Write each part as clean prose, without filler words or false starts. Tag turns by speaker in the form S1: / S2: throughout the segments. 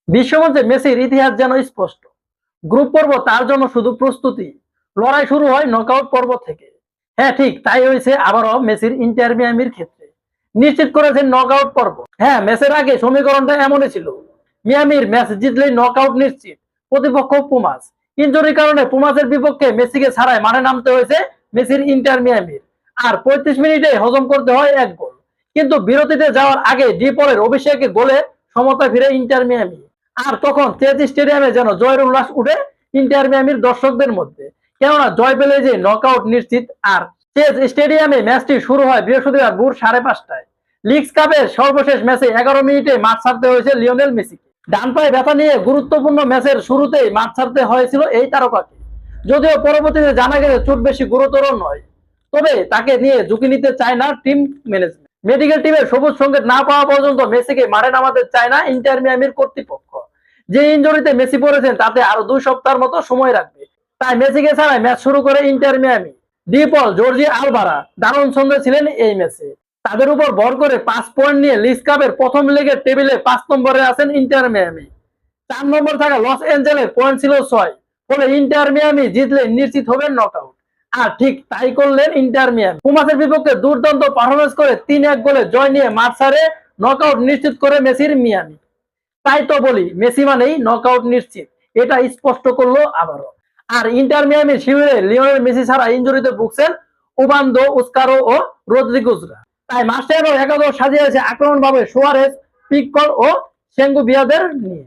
S1: বিশ্বমঞ্চে মেসির ইতিহাস যেন স্পষ্ট। গ্রুপ পর্ব তার জন্য শুধু প্রস্তুতি, লড়াই শুরু হয় নকআউট পর্ব থেকে। হ্যাঁ, ঠিক তাই হয়েছে আবারও মেসির ইন্টার মিয়ামির ক্ষেত্রে। নিশ্চিত করেছেন নকআউট পর্ব। হ্যাঁ, ম্যাচের আগে সমীকরণটা এমনই ছিল। মিয়ামির ম্যাচ জিতলেই নকআউট নিশ্চিত, প্রতিপক্ষ পুমাস। ইনজুরির কারণে পুমাসের বিপক্ষে মেসিকে ছাড়াই মাঠে নামতে হয়েছে মেসির ইন্টার মিয়ামির। আর 35 মিনিটে হজম করতে হয় এক গোল। কিন্তু বিরতিতে যাওয়ার আগে ডি পলের অভিষেকে গোলে সমতা ফিরে ইন্টার মিয়ামি। আর তখন চেজ স্টেডিয়ামে যেন জয়ের উল্লাস উঠে ইন্টার মিয়ামির দর্শকদের মধ্যে। কেননা জয় পেলে যে নকআউট নিশ্চিত। আর চেজ স্টেডিয়ামে ম্যাচটি শুরু হয় বৃহস্পতিবার ভোর 5:30টায়। লিগস কাপের সর্বশেষ ম্যাচে 11 মিনিটে মাঠ ছাড়তে হয়েছে লিওনেল মেসিকে। ডান পায়ে ব্যথা নিয়ে গুরুত্বপূর্ণ ম্যাচের শুরুতেই মাঠ ছাড়তে হয়েছিল এই তারকাকে। যদিও পরবর্তীতে জানা গেছে চোট বেশি গুরুতর নয়, তবে তাকে নিয়ে ঝুঁকি নিতে চায় না টিম ম্যানেজমেন্ট। মেডিকেল টিমের সবুজ সংকেত না পাওয়া পর্যন্ত মেসিকে মাঠে নামাতে চায় না ইন্টার মিয়ামির কর্তৃপক্ষ। যে ইনজুরিতে মেসি পড়েছেন তাতে আরো 2 সপ্তাহের মতো সময় রাখবে। তাই মেসিকে ছাড়াই ম্যাচ শুরু করে ইন্টার মিয়ামি। ডি পল, জর্জি আলভারা দারুণ ছন্দে ছিলেন এই ম্যাচে। তাদের উপর ভর করে 5 পয়েন্ট নিয়ে লিগস কাপের প্রথম লেগের টেবিলে 5 নম্বরে আছেন ইন্টার মিয়ামি। 4 নম্বর থাকা লস এঞ্জেলেস পয়েন্ট ছিল 6। ফলে ইন্টার মিয়ামি জিতলে নিশ্চিত হবেন নকআউট। আর ঠিক তাই করলেন ইন্টার মিয়ামি। পুমাসের বিপক্ষে দুর্দান্ত পারফরমেন্স করে 3-1 গোলে জয় নিয়ে মাঠ ছাড়ে নকআউট নিশ্চিত করে মেসির মিয়ামি। তাই তো বলি মেসি মানেই নকআউট নিশ্চিত, এটা স্পষ্ট করলো আবারও। আর ইন্টার মিয়ামির শিবিরে লিওনেল মেসি ছাড়া ইনজুরিতে ভুগছেন উবান্দো, উস্কারো ও রদ্রিগুজরা। তাই মাস্টারও একাদশ সাজিয়েছে আক্রমণ ভাবে সুয়ারেজ, পিককল ও সেঙ্গুবিয়াদের নিয়ে।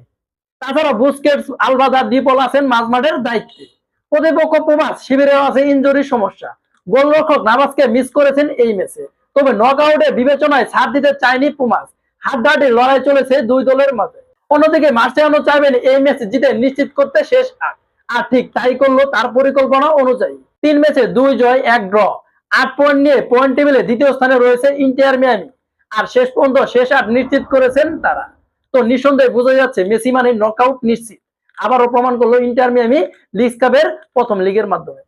S1: তাছাড়া বুস্কেটস, আলভাদা, ডিপল আছেন মাঝমাঠের দায়িত্বে। প্রতিপক্ষ পুমাস শিবিরেও আছে ইনজুরির সমস্যা। গোলরক্ষক নাভাসকে মিস করেছেন এই ম্যাচে। তবে নকআউটে বিবেচনায় ছাড় দিতে চায়নি পুমাস। হাড্ডাহাড্ডি লড়াই চলেছে দুই দলের মাঝে। অন্যদিকে মার্সেলানো চাইবেন এই ম্যাচ জিতে নিশ্চিত করতে শেষ 8। আর ঠিক তাই করলো তার পরিকল্পনা অনুযায়ী। 3 ম্যাচে 2 জয় 1 ড্র, 8 পয়েন্ট নিয়ে পয়েন্ট টেবিলে দ্বিতীয় স্থানে রয়েছে ইন্টার মিয়ামি। আর শেষ পর্যন্ত শেষ 8 নিশ্চিত করেছেন তারা। তো নিঃসন্দেহে বোঝা যাচ্ছে মেসি মানে নকআউট নিশ্চিত। আবারও প্রমাণ করলো ইন্টার মিয়ামি লিগস কাপের প্রথম লিগের মাধ্যমে।